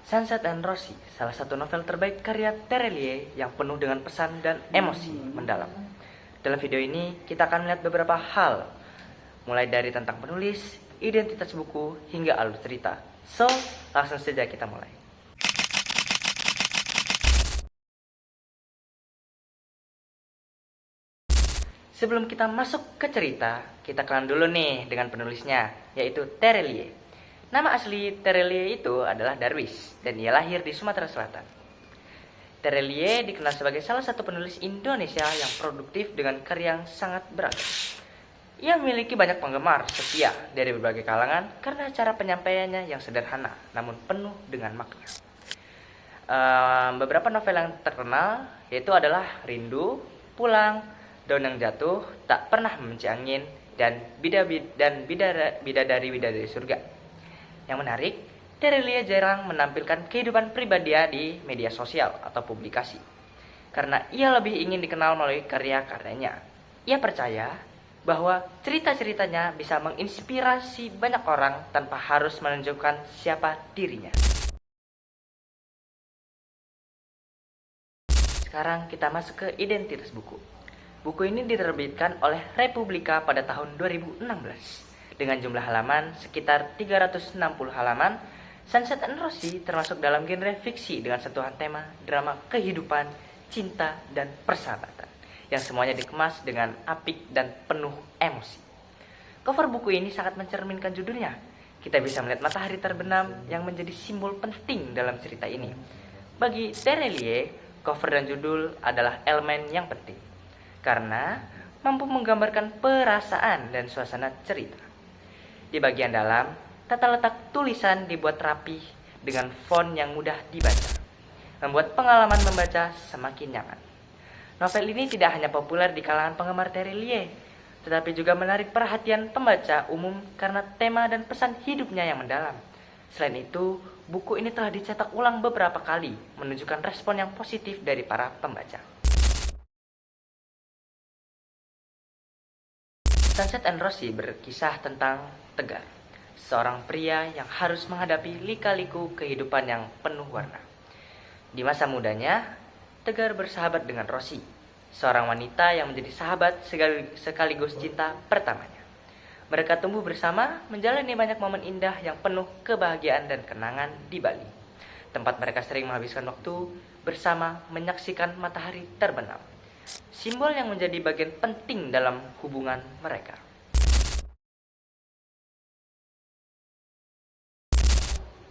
Sunset and Rosie, salah satu novel terbaik karya Terelie yang penuh dengan pesan dan emosi mendalam. Dalam video ini, kita akan melihat beberapa hal, mulai dari tentang penulis, identitas buku, hingga alur cerita. So, langsung saja kita mulai. Sebelum kita masuk ke cerita, kita kenalan dulu nih dengan penulisnya, yaitu Terelie. Nama asli Terelie itu adalah Darwis, dan ia lahir di Sumatera Selatan. Terelie dikenal sebagai salah satu penulis Indonesia yang produktif dengan karya yang sangat beragam. Ia memiliki banyak penggemar setia dari berbagai kalangan karena cara penyampaiannya yang sederhana, namun penuh dengan makna. Beberapa novel yang terkenal yaitu adalah Rindu, Pulang, Daun yang Jatuh, Tak Pernah Membenci Angin, dan Bidadari Surga. Yang menarik, Terelie jarang menampilkan kehidupan pribadinya di media sosial atau publikasi, karena ia lebih ingin dikenal melalui karya-karyanya. Ia percaya bahwa cerita-ceritanya bisa menginspirasi banyak orang tanpa harus menunjukkan siapa dirinya. Sekarang kita masuk ke identitas buku. Buku ini diterbitkan oleh Republika pada tahun 2016. Dengan jumlah halaman sekitar 360 halaman, Sunset and Rosie termasuk dalam genre fiksi dengan sentuhan tema drama kehidupan, cinta, dan persahabatan, yang semuanya dikemas dengan apik dan penuh emosi. Cover buku ini sangat mencerminkan judulnya. Kita bisa melihat matahari terbenam yang menjadi simbol penting dalam cerita ini. Bagi Terelie, cover dan judul adalah elemen yang penting, karena mampu menggambarkan perasaan dan suasana cerita. Di bagian dalam, tata letak tulisan dibuat rapi dengan font yang mudah dibaca, membuat pengalaman membaca semakin nyaman. Novel ini tidak hanya populer di kalangan penggemar Terelie, tetapi juga menarik perhatian pembaca umum karena tema dan pesan hidupnya yang mendalam. Selain itu, buku ini telah dicetak ulang beberapa kali, menunjukkan respon yang positif dari para pembaca. Sunset and Rosie berkisah tentang Tegar, seorang pria yang harus menghadapi lika-liku kehidupan yang penuh warna. Di masa mudanya, Tegar bersahabat dengan Rosie, seorang wanita yang menjadi sahabat sekaligus cinta pertamanya. Mereka tumbuh bersama, menjalani banyak momen indah yang penuh kebahagiaan dan kenangan di Bali, tempat mereka sering menghabiskan waktu bersama menyaksikan matahari terbenam, simbol yang menjadi bagian penting dalam hubungan mereka.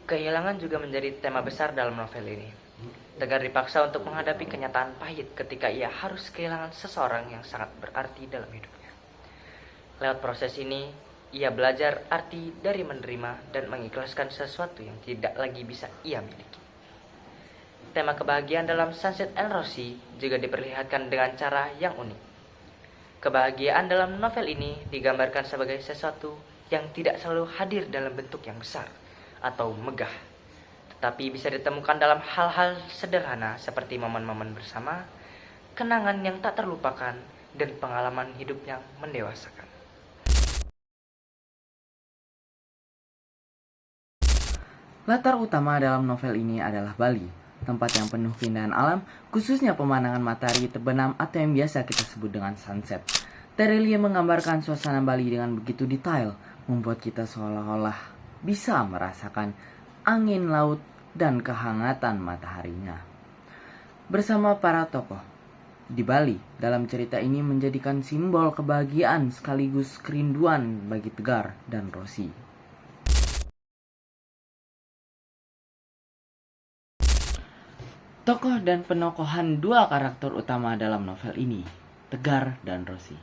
Kehilangan juga menjadi tema besar dalam novel ini. Tegar dipaksa untuk menghadapi kenyataan pahit ketika ia harus kehilangan seseorang yang sangat berarti dalam hidupnya. Lewat proses ini, ia belajar arti dari menerima dan mengikhlaskan sesuatu yang tidak lagi bisa ia miliki. Tema kebahagiaan dalam Sunset and Rosie juga diperlihatkan dengan cara yang unik. Kebahagiaan dalam novel ini digambarkan sebagai sesuatu yang tidak selalu hadir dalam bentuk yang besar atau megah, tetapi bisa ditemukan dalam hal-hal sederhana seperti momen-momen bersama, kenangan yang tak terlupakan, dan pengalaman hidup yang mendewasakan. Latar utama dalam novel ini adalah Bali, tempat yang penuh keindahan alam, khususnya pemandangan matahari terbenam atau yang biasa kita sebut dengan sunset. Terelie menggambarkan suasana Bali dengan begitu detail, membuat kita seolah-olah bisa merasakan angin laut dan kehangatan mataharinya. Bersama para tokoh di Bali, dalam cerita ini menjadikan simbol kebahagiaan sekaligus kerinduan bagi Tegar dan Rosie. Tokoh dan penokohan dua karakter utama dalam novel ini, Tegar dan Rosie.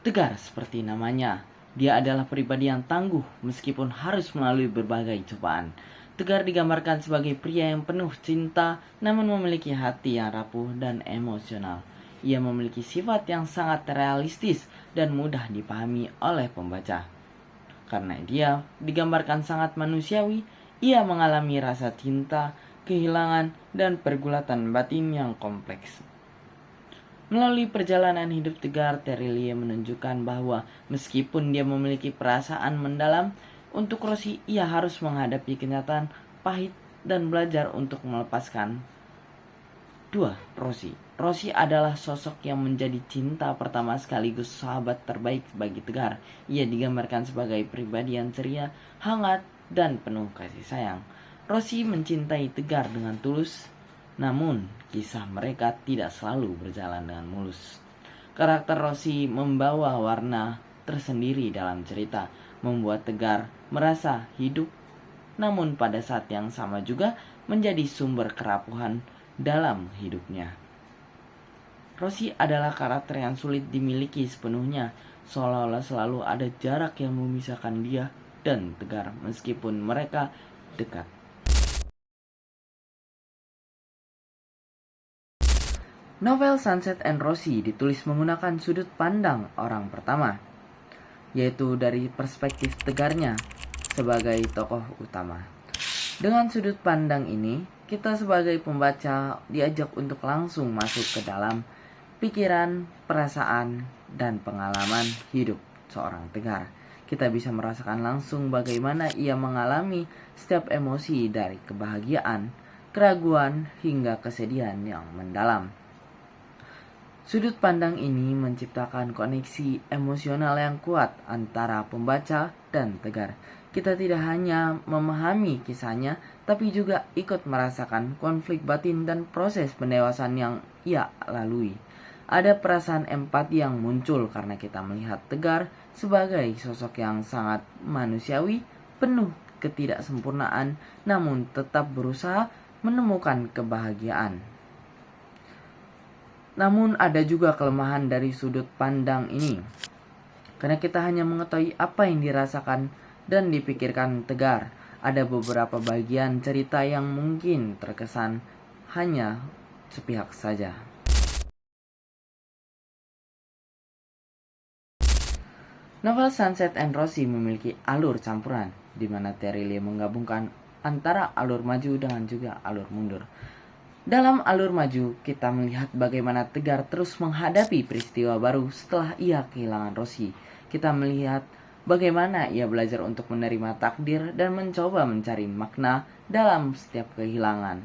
Tegar seperti namanya, dia adalah pribadi yang tangguh meskipun harus melalui berbagai cobaan. Tegar digambarkan sebagai pria yang penuh cinta namun memiliki hati yang rapuh dan emosional. Ia memiliki sifat yang sangat realistis dan mudah dipahami oleh pembaca. Karena dia digambarkan sangat manusiawi, ia mengalami rasa cinta, kehilangan, dan pergulatan batin yang kompleks. Melalui perjalanan hidup Tegar, Terelie menunjukkan bahwa meskipun dia memiliki perasaan mendalam untuk Rosie, ia harus menghadapi kenyataan pahit dan belajar untuk melepaskan. 2. Rosie. Rosie adalah sosok yang menjadi cinta pertama sekaligus sahabat terbaik bagi Tegar. Ia digambarkan sebagai pribadi yang ceria, hangat, dan penuh kasih sayang. Rosie mencintai Tegar dengan tulus, namun kisah mereka tidak selalu berjalan dengan mulus. Karakter Rosie membawa warna tersendiri dalam cerita, membuat Tegar merasa hidup, namun pada saat yang sama juga menjadi sumber kerapuhan dalam hidupnya. Rosie adalah karakter yang sulit dimiliki sepenuhnya, seolah-olah selalu ada jarak yang memisahkan dia dan Tegar meskipun mereka dekat. Novel Sunset and Rosie ditulis menggunakan sudut pandang orang pertama, yaitu dari perspektif Tegarnya sebagai tokoh utama. Dengan sudut pandang ini, kita sebagai pembaca diajak untuk langsung masuk ke dalam pikiran, perasaan, dan pengalaman hidup seorang Tegar. Kita bisa merasakan langsung bagaimana ia mengalami setiap emosi dari kebahagiaan, keraguan, hingga kesedihan yang mendalam. Sudut pandang ini menciptakan koneksi emosional yang kuat antara pembaca dan Tegar. Kita tidak hanya memahami kisahnya, tapi juga ikut merasakan konflik batin dan proses pendewasaan yang ia lalui. Ada perasaan empati yang muncul karena kita melihat Tegar sebagai sosok yang sangat manusiawi, penuh ketidaksempurnaan, namun tetap berusaha menemukan kebahagiaan. Namun ada juga kelemahan dari sudut pandang ini, karena kita hanya mengetahui apa yang dirasakan dan dipikirkan Tegar. Ada beberapa bagian cerita yang mungkin terkesan hanya sepihak saja. Novel Sunset and Rosie memiliki alur campuran, di mana Terry Lee menggabungkan antara alur maju dengan juga alur mundur. Dalam alur maju, kita melihat bagaimana Tegar terus menghadapi peristiwa baru setelah ia kehilangan Rosie. Kita melihat bagaimana ia belajar untuk menerima takdir dan mencoba mencari makna dalam setiap kehilangan.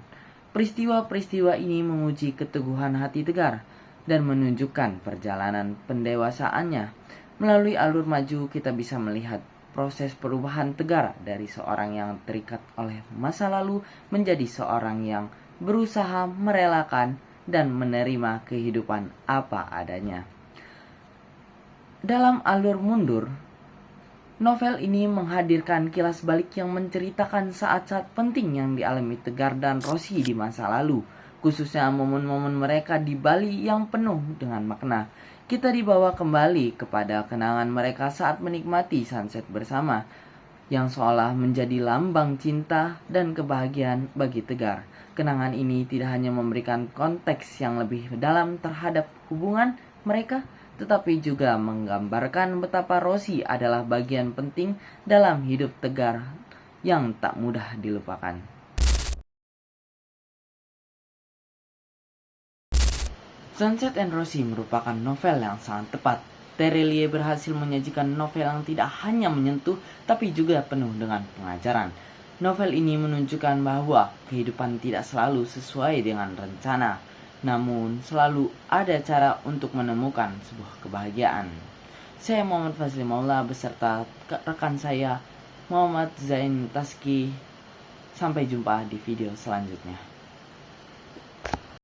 Peristiwa-peristiwa ini menguji keteguhan hati Tegar dan menunjukkan perjalanan pendewasaannya. Melalui alur maju, kita bisa melihat proses perubahan Tegar dari seorang yang terikat oleh masa lalu menjadi seorang yang berusaha merelakan dan menerima kehidupan apa adanya. Dalam alur mundur, novel ini menghadirkan kilas balik yang menceritakan saat-saat penting yang dialami Tegar dan Rosie di masa lalu, khususnya momen-momen mereka di Bali yang penuh dengan makna. Kita dibawa kembali kepada kenangan mereka saat menikmati sunset bersama, yang seolah menjadi lambang cinta dan kebahagiaan bagi Tegar. Kenangan ini tidak hanya memberikan konteks yang lebih dalam terhadap hubungan mereka, tetapi juga menggambarkan betapa Rosie adalah bagian penting dalam hidup Tegar yang tak mudah dilupakan. Sunset and Rosie merupakan novel yang sangat tepat. Terry Lee berhasil menyajikan novel yang tidak hanya menyentuh, tapi juga penuh dengan pengajaran. Novel ini menunjukkan bahwa kehidupan tidak selalu sesuai dengan rencana, namun selalu ada cara untuk menemukan sebuah kebahagiaan. Saya Muhammad Fazli Maula beserta rekan saya Muhammad Zain Taski. Sampai jumpa di video selanjutnya.